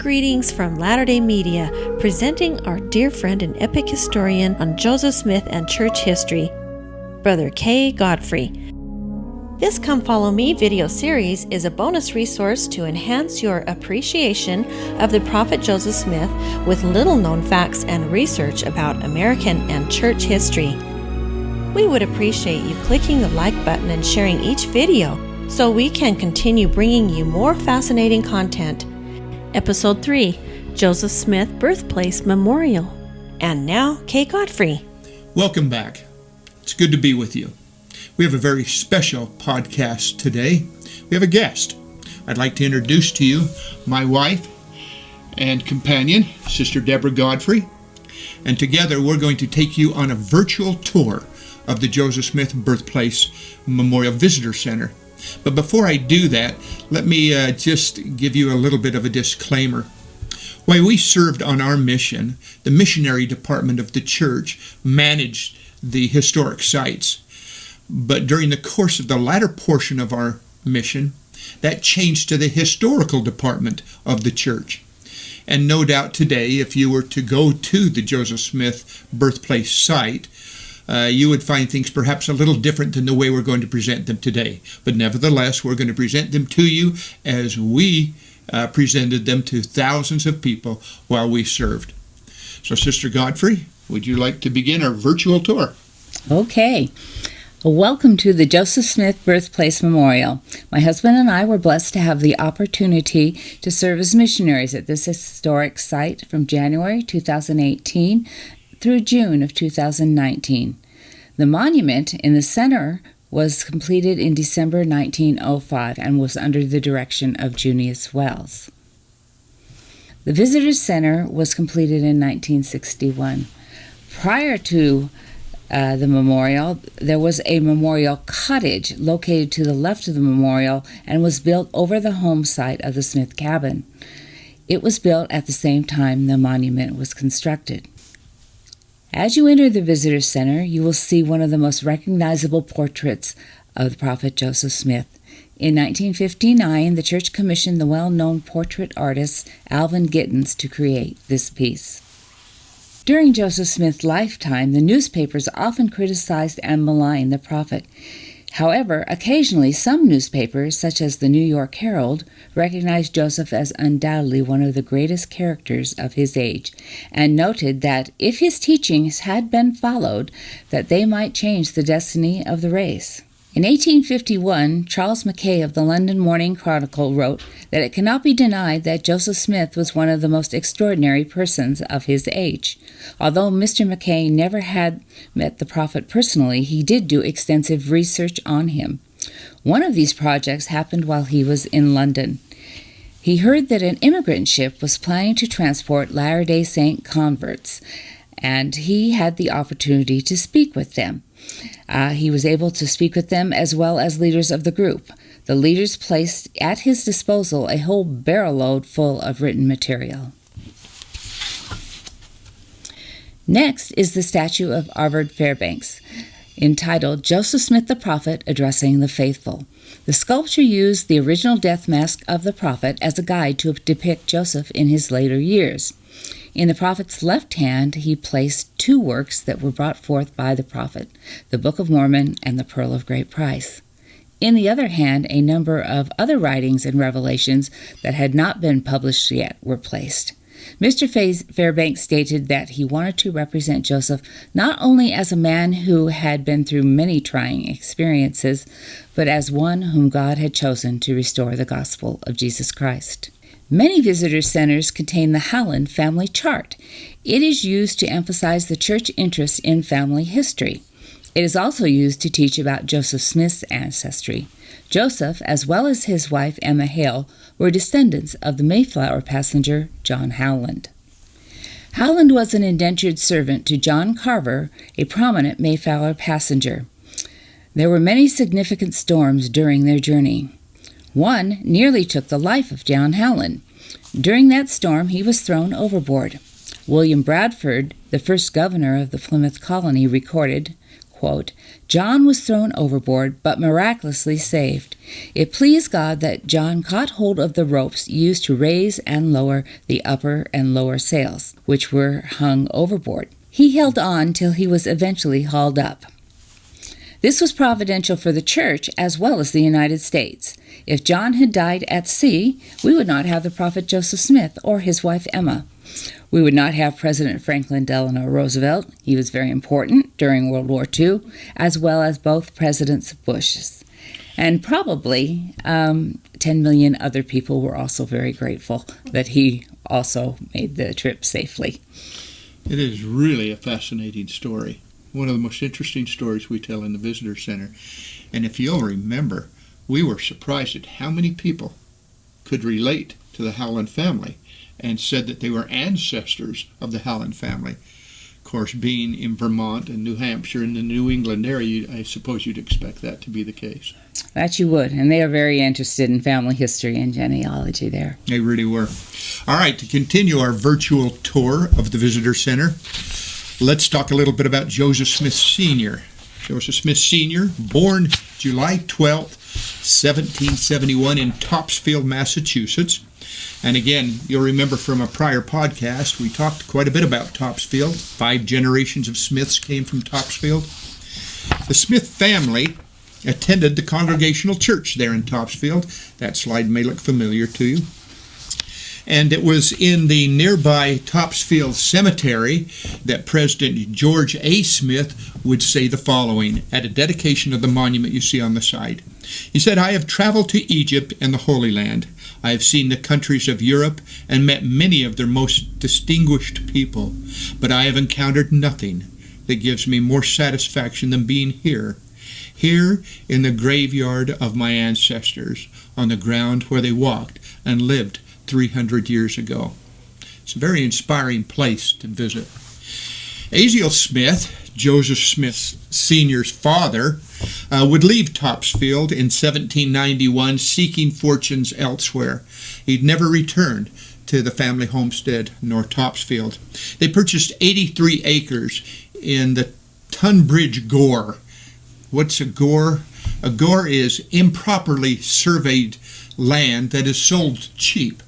Greetings from Latter-day Media, presenting our dear friend and epic historian on Joseph Smith and church history, Brother K. Godfrey. This Come Follow Me video series is a bonus resource to enhance your appreciation of the Prophet Joseph Smith with little-known facts and research about American and church history. We would appreciate you clicking the like button and sharing each video so we can continue bringing you more fascinating content. Episode 3, Joseph Smith Birthplace Memorial. And now, K. Godfrey. Welcome back. It's good to be with you. We have a very special podcast today. We have a guest. I'd like to introduce to you my wife and companion, Sister Deborah Godfrey. And together we're going to take you on a virtual tour of the Joseph Smith Birthplace Memorial Visitor Center. But before I do that, let me just give you a little bit of a disclaimer. While we served on our mission, the missionary department of the church managed the historic sites. But during the course of the latter portion of our mission, that changed to the historical department of the church. And no doubt today, if you were to go to the Joseph Smith Birthplace site, you would find things perhaps a little different than the way we're going to present them today. But nevertheless, we're going to present them to you as we presented them to thousands of people while we served. So, Sister Godfrey, would you like to begin our virtual tour? Okay. Welcome to the Joseph Smith Birthplace Memorial. My husband and I were blessed to have the opportunity to serve as missionaries at this historic site from January 2018 through June of 2019. The monument in the center was completed in December 1905 and was under the direction of Junius Wells. The Visitors Center was completed in 1961. Prior to the memorial, there was a memorial cottage located to the left of the memorial and was built over the home site of the Smith cabin. It was built at the same time the monument was constructed. As you enter the Visitor Center, you will see one of the most recognizable portraits of the Prophet Joseph Smith. In 1959, the church commissioned the well-known portrait artist Alvin to create this piece. During Joseph Smith's lifetime, the newspapers often criticized and maligned the prophet. However, occasionally some newspapers, such as the New York Herald, recognized Joseph as undoubtedly one of the greatest characters of his age, and noted that if his teachings had been followed, that they might change the destiny of the race. In 1851, Charles Mackay of the London Morning Chronicle wrote that it cannot be denied that Joseph Smith was one of the most extraordinary persons of his age. Although Mr. Mackay never had met the prophet personally, he did do extensive research on him. One of these projects happened while he was in London. He heard that an immigrant ship was planning to transport Latter-day Saint converts, and he had the opportunity to speak with them. He was able to speak with them as well as leaders of the group. The leaders placed at his disposal a whole barrel load full of written material. Next is the statue of Avard Fairbanks, entitled Joseph Smith the Prophet Addressing the Faithful. The sculpture used the original death mask of the prophet as a guide to depict Joseph in his later years. In the prophet's left hand, he placed two works that were brought forth by the prophet, the Book of Mormon and the Pearl of Great Price. In the other hand, a number of other writings and revelations that had not been published yet were placed. Mr. Fairbanks stated that he wanted to represent Joseph not only as a man who had been through many trying experiences, but as one whom God had chosen to restore the gospel of Jesus Christ. Many visitor centers contain the Howland family chart. It is used to emphasize the church interest in family history. It is also used to teach about Joseph Smith's ancestry. Joseph, as well as his wife Emma Hale, were descendants of the Mayflower passenger John Howland. Howland was an indentured servant to John Carver, a prominent Mayflower passenger. There were many significant storms during their journey. One nearly took the life of John Howland. During that storm, he was thrown overboard. William Bradford, the first governor of the Plymouth colony, recorded, quote, John was thrown overboard, but miraculously saved. It pleased God that John caught hold of the ropes used to raise and lower the upper and lower sails, which were hung overboard. He held on till he was eventually hauled up. This was providential for the church as well as the United States. If John had died at sea, we would not have the prophet Joseph Smith or his wife Emma. We would not have President Franklin Delano Roosevelt. He was very important during World War II, as well as both Presidents Bush's. And probably 10 million other people were also very grateful that he also made the trip safely. It is really a fascinating story. One of the most interesting stories we tell in the visitor center. And if you'll remember, we were surprised at how many people could relate to the Howland family and said that they were ancestors of the Howland family. Of course, being in Vermont and New Hampshire and the New England area, I suppose you'd expect that to be the case. That you would, and they are very interested in family history and genealogy there. They really were. All right, to continue our virtual tour of the visitor center, let's talk a little bit about Joseph Smith Sr. Joseph Smith Sr., born July 12th, 1771 in Topsfield, Massachusetts. And again, you'll remember from a prior podcast, we talked quite a bit about Topsfield. 5 generations of Smiths came from Topsfield. The Smith family attended the Congregational Church there in Topsfield. That slide may look familiar to you. And it was in the nearby Topsfield Cemetery that President George A. Smith would say the following at a dedication of the monument you see on the side. He said, I have traveled to Egypt and the Holy Land. I have seen the countries of Europe and met many of their most distinguished people, but I have encountered nothing that gives me more satisfaction than being here in the graveyard of my ancestors, on the ground where they walked and lived 300 years ago. It's a very inspiring place to visit. Aziel Smith, Joseph Smith Sr.'s father, would leave Topsfield in 1791 seeking fortunes elsewhere. He'd never returned to the family homestead nor Topsfield. They purchased 83 acres in the Tunbridge Gore. What's a gore? A gore is improperly surveyed land that is sold cheap.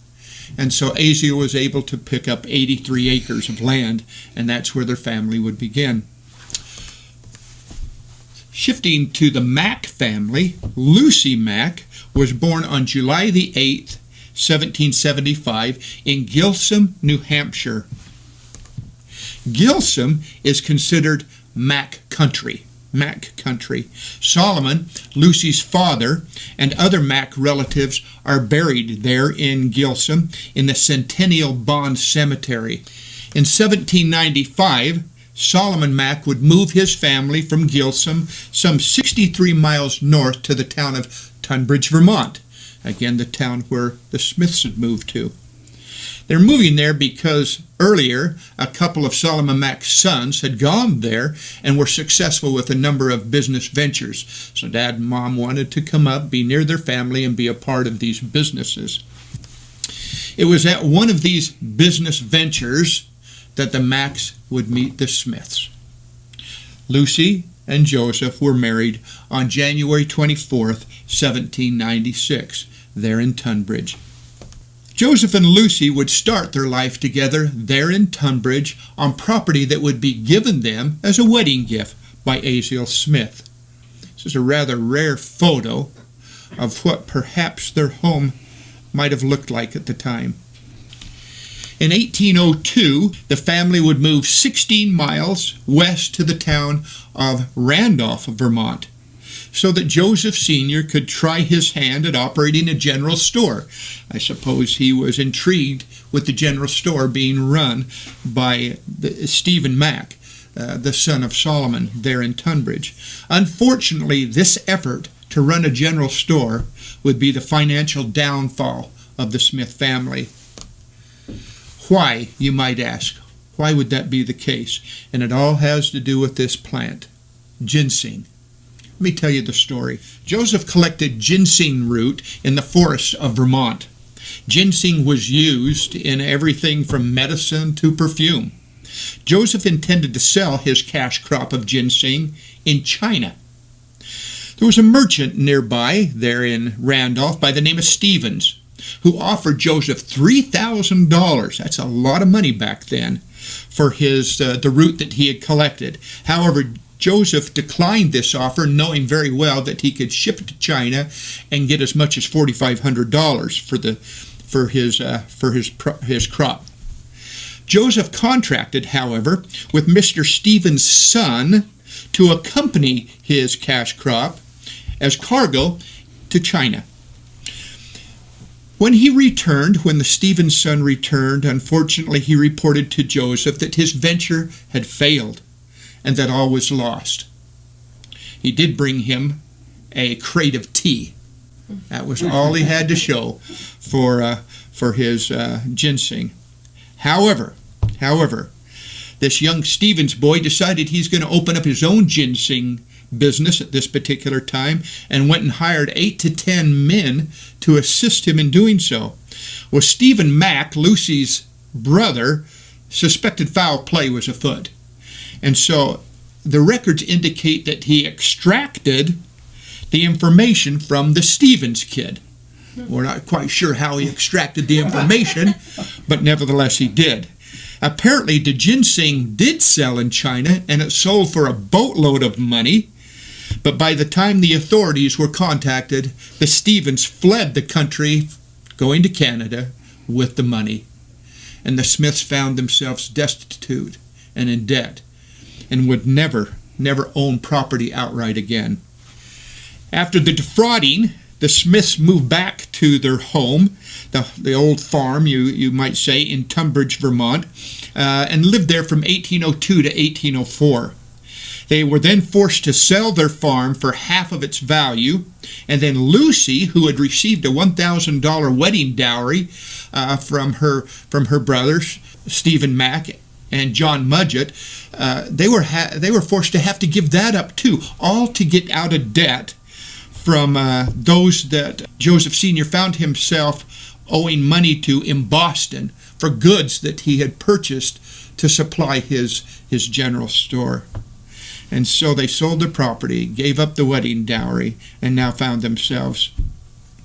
And so Aziel was able to pick up 83 acres of land, and that's where their family would begin. Shifting to the Mack family, Lucy Mack was born on July the 8th, 1775 in Gilsum, New Hampshire. Gilsum is considered Mack country. Mack country. Solomon, Lucy's father, and other Mack relatives are buried there in Gilsum in the Centennial Bond Cemetery. In 1795, Solomon Mack would move his family from Gilsum some 63 miles north to the town of Tunbridge, Vermont. Again, the town where the Smiths had moved to. They're moving there because earlier a couple of Solomon Mack's sons had gone there and were successful with a number of business ventures. So Dad and Mom wanted to come up, be near their family, and be a part of these businesses. It was at one of these business ventures that the Macks would meet the Smiths. Lucy and Joseph were married on January 24th, 1796, there in Tunbridge. Joseph and Lucy would start their life together there in Tunbridge on property that would be given them as a wedding gift by Aziel Smith. This is a rather rare photo of what perhaps their home might have looked like at the time. In 1802, the family would move 16 miles west to the town of Randolph, Vermont, so that Joseph Sr. could try his hand at operating a general store. I suppose he was intrigued with the general store being run by Stephen Mack, the son of Solomon, there in Tunbridge. Unfortunately, this effort to run a general store would be the financial downfall of the Smith family. Why, you might ask? Why would that be the case? And it all has to do with this plant, ginseng. Let me tell you the story. Joseph collected ginseng root in the forests of Vermont. Ginseng was used in everything from medicine to perfume. Joseph intended to sell his cash crop of ginseng in China. There was a merchant nearby there in Randolph by the name of Stevens who offered Joseph $3,000. That's a lot of money back then for the root that he had collected. However, Joseph declined this offer, knowing very well that he could ship it to China and get as much as $4,500 for his crop. Joseph contracted, however, with Mr. Stevens' son to accompany his cash crop as cargo to China. When the Stevens' son returned, unfortunately he reported to Joseph that his venture had failed and that all was lost. He did bring him a crate of tea. That was all he had to show for his ginseng. However, this young Stevens boy decided he's going to open up his own ginseng business at this particular time and went and hired 8 to 10 men to assist him in doing so. Well, Stephen Mack, Lucy's brother, suspected foul play was afoot. And so the records indicate that he extracted the information from the Stevens kid. We're not quite sure how he extracted the information, but nevertheless he did. Apparently the ginseng did sell in China, and it sold for a boatload of money. But by the time the authorities were contacted, the Stevens fled the country, going to Canada with the money. And the Smiths found themselves destitute and in debt, and would never own property outright again. After the defrauding, the Smiths moved back to their home, the old farm, you might say, in Tunbridge, Vermont, and lived there from 1802 to 1804. They were then forced to sell their farm for half of its value, and then Lucy, who had received a $1,000 wedding dowry from her brothers, Stephen Mack and John Mudgett, they were forced to have to give that up too, all to get out of debt from those that Joseph Sr. found himself owing money to in Boston for goods that he had purchased to supply his general store. And so they sold their property, gave up the wedding dowry, and now found themselves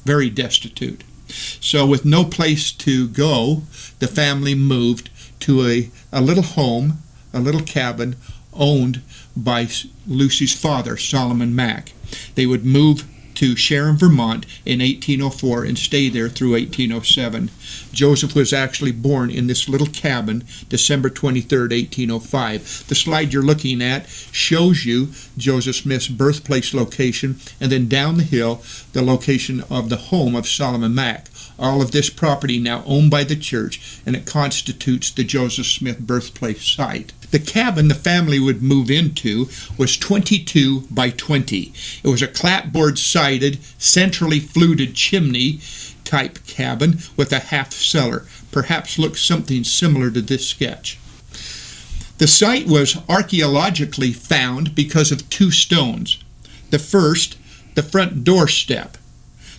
very destitute. So with no place to go, the family moved to a little home, a little cabin owned by Lucy's father, Solomon Mack. They would move to Sharon, Vermont in 1804 and stay there through 1807. Joseph was actually born in this little cabin December 23rd, 1805. The slide you're looking at shows you Joseph Smith's birthplace location, and then down the hill the location of the home of Solomon Mack. All of this property now owned by the church, and it constitutes the Joseph Smith birthplace site. The cabin the family would move into was 22 by 20. It was a clapboard-sided, centrally fluted chimney type cabin with a half cellar. Perhaps looks something similar to this sketch. The site was archaeologically found because of two stones. The first, the front doorstep.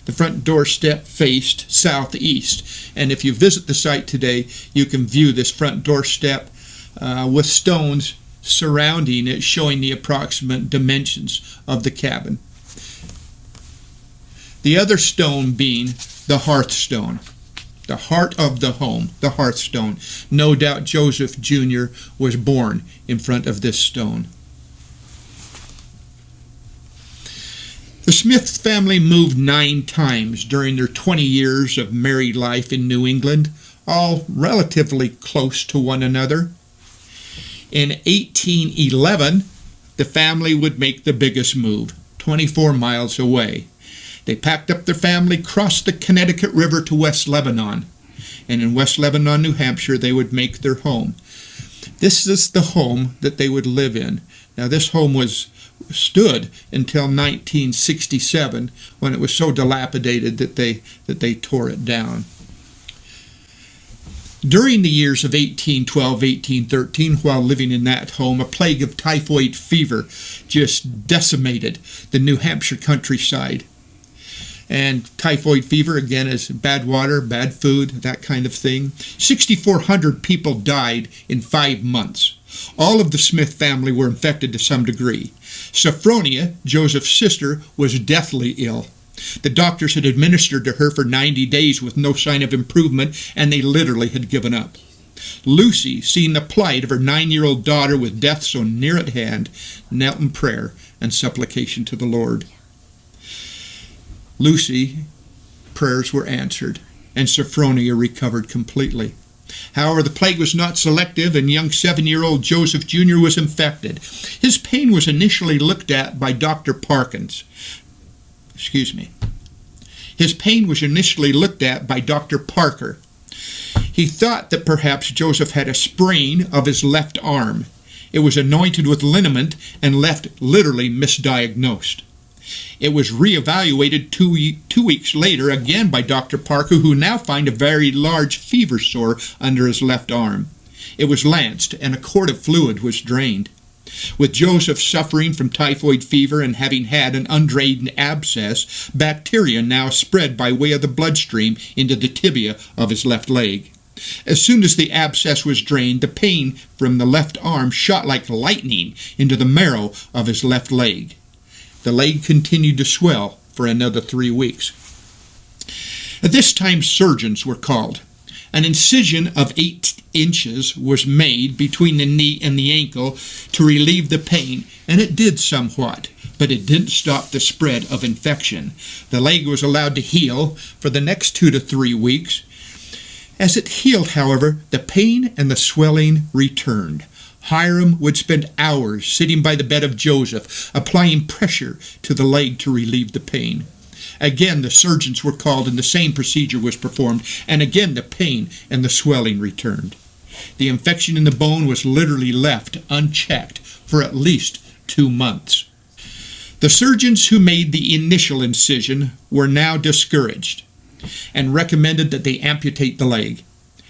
The front doorstep faced southeast, and if you visit the site today, you can view this front doorstep with stones surrounding it, showing the approximate dimensions of the cabin. The other stone being the hearthstone, the heart of the home, the hearthstone. No doubt Joseph Jr. was born in front of this stone. The Smith family moved 9 times during their 20 years of married life in New England, all relatively close to one another. In 1811, the family would make the biggest move, 24 miles away. They packed up their family, crossed the Connecticut River to West Lebanon, and in West Lebanon, New Hampshire, they would make their home. This is the home that they would live in. Now, this home stood until 1967, when it was so dilapidated that they tore it down. During the years of 1812, 1813, while living in that home, a plague of typhoid fever just decimated the New Hampshire countryside. And typhoid fever, again, is bad water, bad food, that kind of thing. 6,400 people died in 5 months. All of the Smith family were infected to some degree. Saphronia, Joseph's sister, was deathly ill. The doctors had administered to her for 90 days with no sign of improvement, and they literally had given up. Lucy, seeing the plight of her 9-year-old daughter with death so near at hand, knelt in prayer and supplication to the Lord. Lucy's prayers were answered, and Saphronia recovered completely. However, the plague was not selective, and young 7-year-old Joseph Jr. was infected. His pain was initially looked at by Dr. Parker. He thought that perhaps Joseph had a sprain of his left arm. It was anointed with liniment and left literally misdiagnosed. It was reevaluated two weeks later again by Dr. Parker, who now found a very large fever sore under his left arm. It was lanced, and a quart of fluid was drained. With Joseph suffering from typhoid fever and having had an undrained abscess, bacteria now spread by way of the bloodstream into the tibia of his left leg. As soon as the abscess was drained, the pain from the left arm shot like lightning into the marrow of his left leg. The leg continued to swell for another 3 weeks. At this time, surgeons were called. An incision of 8 inches was made between the knee and the ankle to relieve the pain, and it did somewhat, but it didn't stop the spread of infection. The leg was allowed to heal for the next 2 to 3 weeks. As it healed, however, the pain and the swelling returned. Hyrum would spend hours sitting by the bed of Joseph, applying pressure to the leg to relieve the pain. Again, the surgeons were called, and the same procedure was performed, and again the pain and the swelling returned. The infection in the bone was literally left unchecked for at least 2 months. The surgeons who made the initial incision were now discouraged and recommended that they amputate the leg.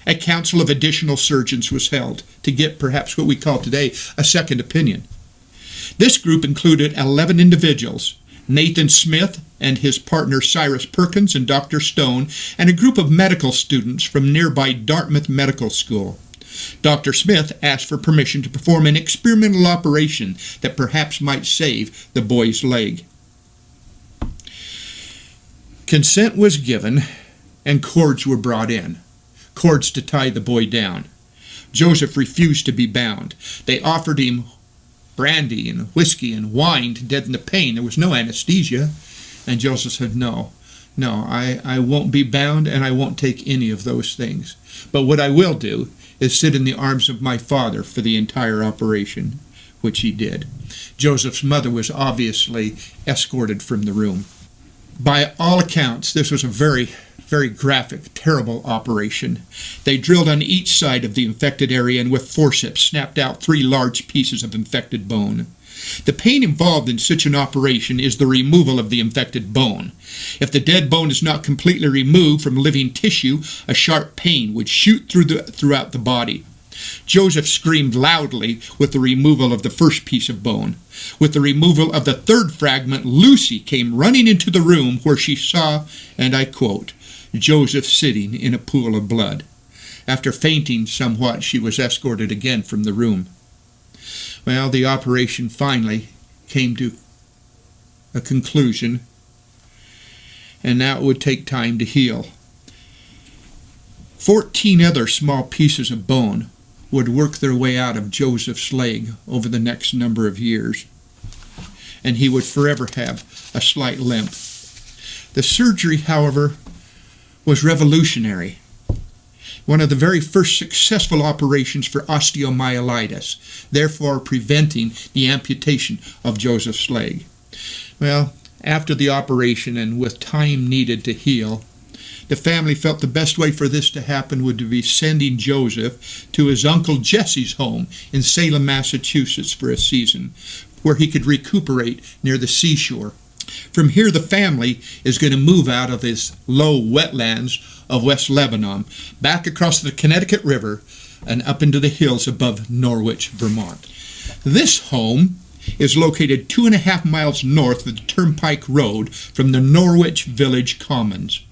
A council of additional surgeons was held to get perhaps what we call today a second opinion. This group included 11 individuals: Nathan Smith and his partner Cyrus Perkins and Dr. Stone, and a group of medical students from nearby Dartmouth Medical School. Dr. Smith asked for permission to perform an experimental operation that perhaps might save the boy's leg. Consent was given, and cords were brought in. Cords to tie the boy down. Joseph refused to be bound. They offered him brandy and whiskey and wine to deaden the pain. There was no anesthesia. And Joseph said, no, I won't be bound, and I won't take any of those things. But what I will do is sit in the arms of my father for the entire operation, which he did. Joseph's mother was obviously escorted from the room. By all accounts, this was a very graphic, terrible operation. They drilled on each side of the infected area and with forceps snapped out 3 large pieces of infected bone. The pain involved in such an operation is the removal of the infected bone. If the dead bone is not completely removed from living tissue, a sharp pain would shoot throughout the body. Joseph screamed loudly with the removal of the first piece of bone. With the removal of the 3rd fragment, Lucy came running into the room where she saw, and I quote, Joseph sitting in a pool of blood. After fainting somewhat, she was escorted again from the room. Well, the operation finally came to a conclusion, and now it would take time to heal. 14 other small pieces of bone would work their way out of Joseph's leg over the next number of years, and he would forever have a slight limp. The surgery, however, was revolutionary. One of the very first successful operations for osteomyelitis, therefore preventing the amputation of Joseph's leg. Well, after the operation and with time needed to heal, the family felt the best way for this to happen would be sending Joseph to his Uncle Jesse's home in Salem, Massachusetts for a season, where he could recuperate near the seashore. From here, the family is going to move out of this low wetlands of West Lebanon, back across the Connecticut River, and up into the hills above Norwich, Vermont. This home is located 2.5 miles north of the Turnpike Road from the Norwich Village Commons.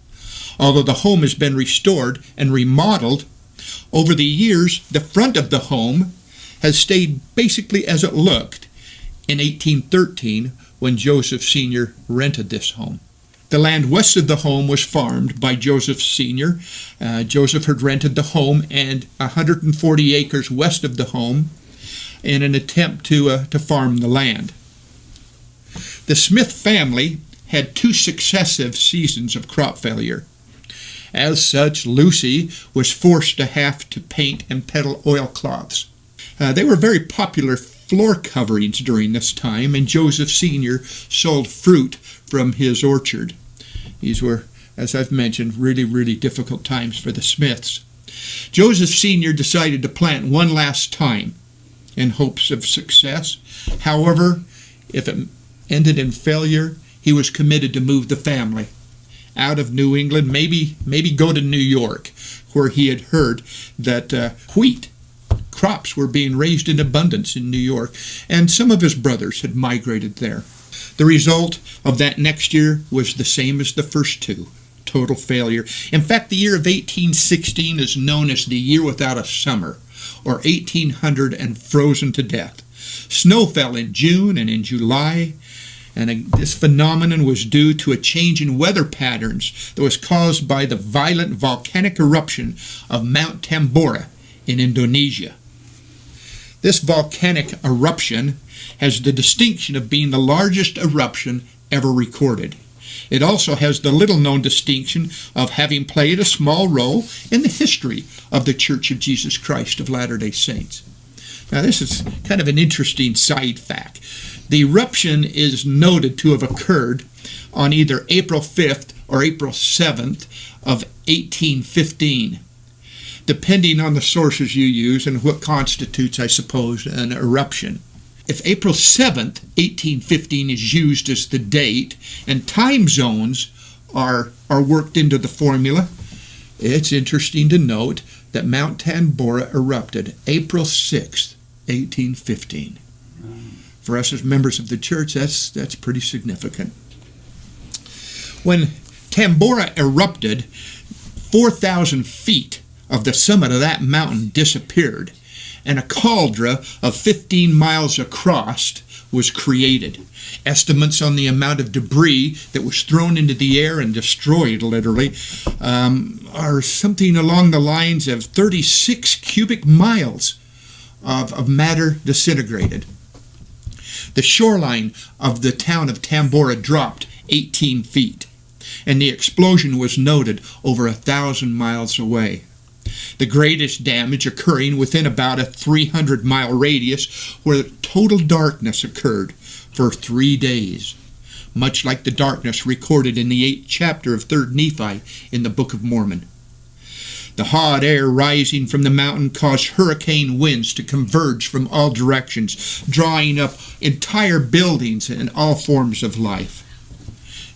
Although the home has been restored and remodeled, over the years, the front of the home has stayed basically as it looked, in 1813 when Joseph Sr. rented this home. The land west of the home was farmed by Joseph Sr. Joseph had rented the home and 140 acres west of the home in an attempt to farm the land. The Smith family had 2 successive seasons of crop failure. As such, Lucy was forced to have to paint and peddle oilcloths. They were very popular floor coverings during this time, and Joseph Sr. sold fruit from his orchard. These were, as I've mentioned, really, really difficult times for the Smiths. Joseph Sr. decided to plant one last time in hopes of success. However, if it ended in failure, he was committed to move the family out of New England, maybe go to New York, where he had heard that wheat crops were being raised in abundance in New York, and some of his brothers had migrated there. The result of that next year was the same as the first 2, total failure. In fact, the year of 1816 is known as the year without a summer, or 1800 and frozen to death. Snow fell in June and in July, and this phenomenon was due to a change in weather patterns that was caused by the violent volcanic eruption of Mount Tambora in Indonesia. This volcanic eruption has the distinction of being the largest eruption ever recorded. It also has the little-known distinction of having played a small role in the history of the Church of Jesus Christ of Latter-day Saints. Now, this is kind of an interesting side fact. The eruption is noted to have occurred on either April 5th or April 7th of 1815, depending on the sources you use and what constitutes, I suppose, an eruption. If April 7th, 1815 is used as the date and time zones are worked into the formula, it's interesting to note that Mount Tambora erupted April 6th, 1815. For us as members of the church, that's pretty significant. When Tambora erupted, 4,000 feet of the summit of that mountain disappeared, and a caldera of 15 miles across was created. Estimates on the amount of debris that was thrown into the air and destroyed, literally, are something along the lines of 36 cubic miles of matter disintegrated. The shoreline of the town of Tambora dropped 18 feet, and the explosion was noted over 1,000 miles away. The greatest damage occurring within about a 300-mile radius, where total darkness occurred for 3 days, much like the darkness recorded in the 8th chapter of 3rd Nephi in the Book of Mormon. The hot air rising from the mountain caused hurricane winds to converge from all directions, drawing up entire buildings and all forms of life.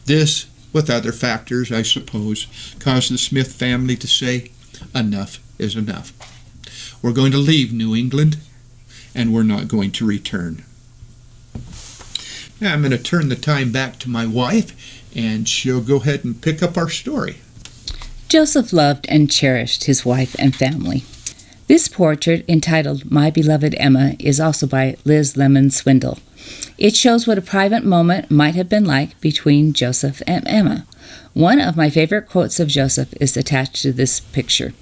This, with other factors, I suppose, caused the Smith family to say, enough is enough. We're going to leave New England, and we're not going to return. Now I'm going to turn the time back to my wife, and she'll go ahead and pick up our story. Joseph loved and cherished his wife and family. This portrait, entitled My Beloved Emma, is also by Liz Lemon Swindle. It shows what a private moment might have been like between Joseph and Emma. One of my favorite quotes of Joseph is attached to this picture,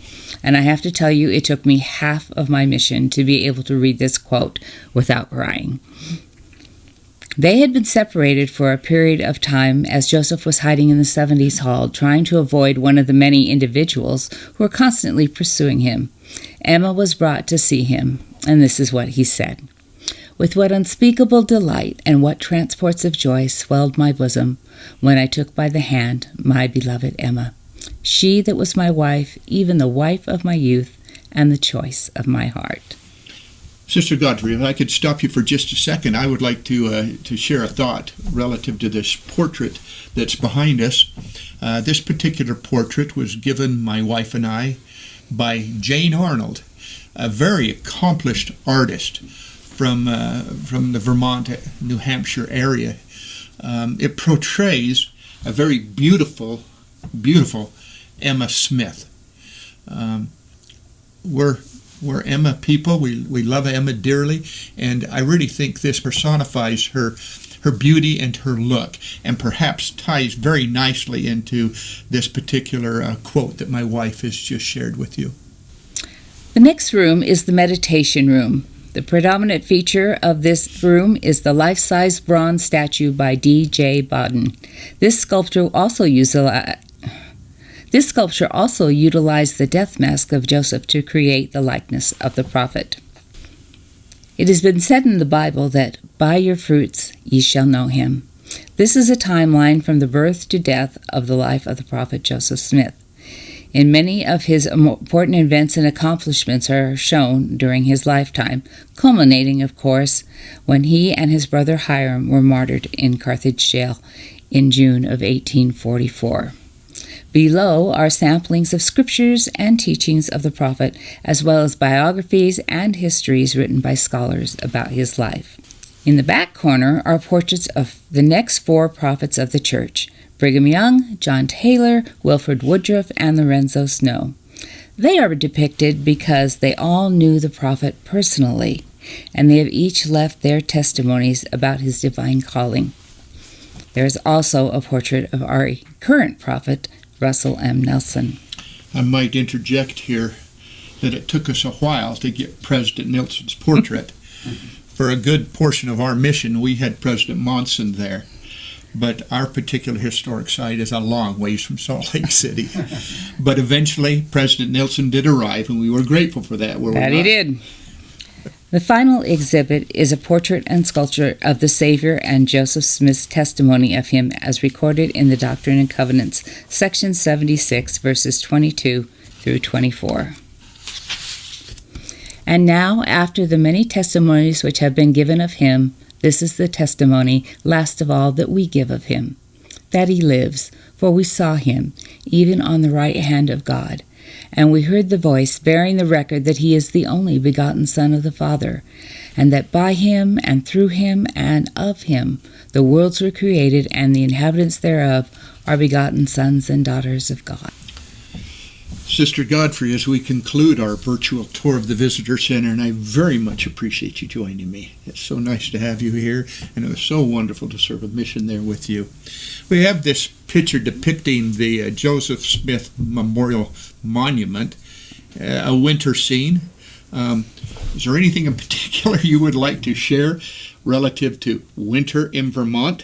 and I have to tell you it took me half of my mission to be able to read this quote without crying. They had been separated for a period of time as Joseph was hiding in the 70s hall, trying to avoid one of the many individuals who were constantly pursuing him. Emma was brought to see him, and this is what he said. With what unspeakable delight and what transports of joy swelled my bosom when I took by the hand my beloved Emma, she that was my wife, even the wife of my youth, and the choice of my heart. Sister Godfrey, if I could stop you for just a second, I would like to share a thought relative to this portrait that's behind us. This particular portrait was given my wife and I by Jane Arnold, a very accomplished artist from the Vermont, New Hampshire area. It portrays a very beautiful Emma Smith. We're We're Emma people. We love Emma dearly, and I really think this personifies her beauty and her look, and perhaps ties very nicely into this particular quote that my wife has just shared with you. The next room is the meditation room. The predominant feature of this room is the life-size bronze statue by D.J. Bodden. This sculpture also utilized the death mask of Joseph to create the likeness of the prophet. It has been said in the Bible that, "By your fruits ye shall know him." This is a timeline from the birth to death of the life of the prophet Joseph Smith. In many of his important events and accomplishments are shown during his lifetime, culminating, of course, when he and his brother Hyrum were martyred in Carthage jail in June of 1844. Below are samplings of scriptures and teachings of the prophet, as well as biographies and histories written by scholars about his life. In the back corner are portraits of the next 4 prophets of the church: Brigham Young, John Taylor, Wilford Woodruff, and Lorenzo Snow. They are depicted because they all knew the prophet personally, and they have each left their testimonies about his divine calling. There is also a portrait of our current prophet, Russell M. Nelson. I might interject here that it took us a while to get President Nelson's portrait. For a good portion of our mission, we had President Monson there. But our particular historic site is a long ways from Salt Lake City. But eventually, President Nelson did arrive, and we were grateful for that. That he did. The final exhibit is a portrait and sculpture of the Savior and Joseph Smith's testimony of him as recorded in the Doctrine and Covenants, section 76, verses 22 through 24. And now, after the many testimonies which have been given of him, this is the testimony, last of all, that we give of him, that he lives, for we saw him, even on the right hand of God, and we heard the voice bearing the record that he is the only begotten Son of the Father, and that by him and through him and of him the worlds were created, and the inhabitants thereof are begotten sons and daughters of God. Sister Godfrey, as we conclude our virtual tour of the Visitor Center, and I very much appreciate you joining me. It's so nice to have you here, and it was so wonderful to serve a mission there with you. We have this picture depicting the Joseph Smith Memorial Monument, a winter scene. Is there anything in particular you would like to share relative to winter in Vermont?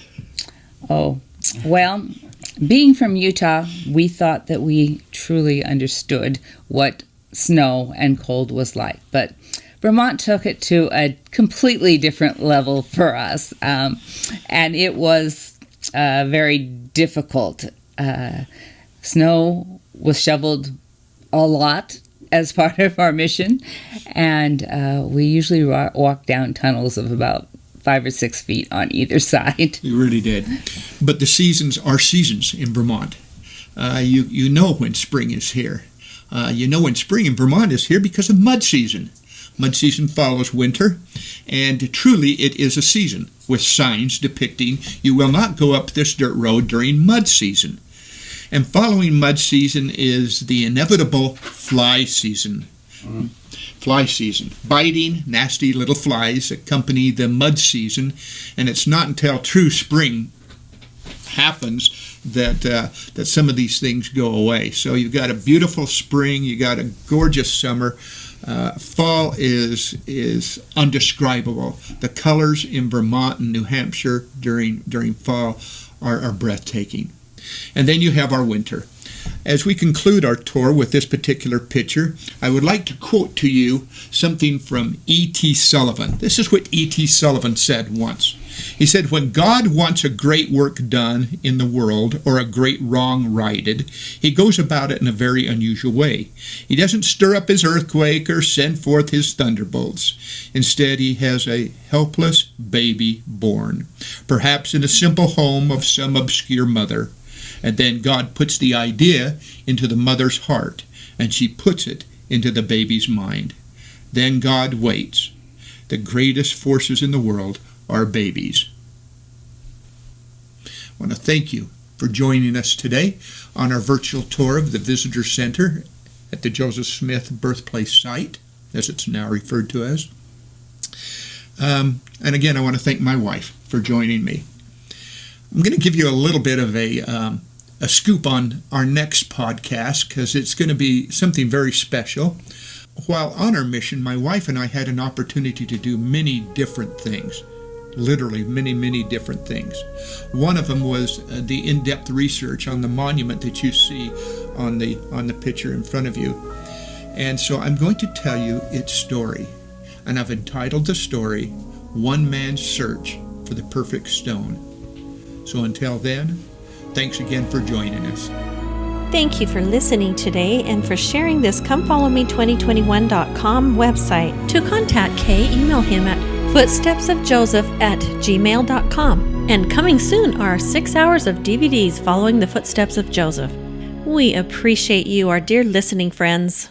Oh, well, being from Utah, we thought that we truly understood what snow and cold was like. But Vermont took it to a completely different level for us, and it was very difficult. Snow was shoveled a lot as part of our mission, and we usually walked down tunnels of about 5 or 6 feet on either side. You really did. But the seasons are seasons in Vermont. You know when spring is here. You know when spring in Vermont is here because of mud season. Mud season follows winter, and truly it is a season with signs depicting you will not go up this dirt road during mud season. And following mud season is the inevitable fly season. Fly season. Biting, nasty little flies accompany the mud season, and it's not until true spring happens that some of these things go away. So you've got a beautiful spring, you got a gorgeous summer. Fall is undescribable. The colors in Vermont and New Hampshire during fall are breathtaking. And then you have our winter. As we conclude our tour with this particular picture, I would like to quote to you something from E.T. Sullivan. This is what E.T. Sullivan said once. He said, "When God wants a great work done in the world or a great wrong righted, he goes about it in a very unusual way. He doesn't stir up his earthquake or send forth his thunderbolts. Instead, he has a helpless baby born, perhaps in a simple home of some obscure mother. And then God puts the idea into the mother's heart, and she puts it into the baby's mind. Then God waits. The greatest forces in the world are babies." I want to thank you for joining us today on our virtual tour of the Visitor Center at the Joseph Smith Birthplace site. as it's now referred to as. And again, I want to thank my wife for joining me. I'm going to give you a little bit of a scoop on our next podcast because it's going to be something very special. While on our mission, my wife and I had an opportunity to do many different things. Literally many different things. One of them was the in-depth research on the monument that you see on the picture in front of you. And so I'm going to tell you its story. And I've entitled the story, One Man's Search for the Perfect Stone. So until then, thanks again for joining us. Thank you for listening today and for sharing this ComeFollowMe2021.com website. To contact Kay, email him at footstepsofjoseph@gmail.com. And coming soon are 6 hours of DVDs following the footsteps of Joseph. We appreciate you, our dear listening friends.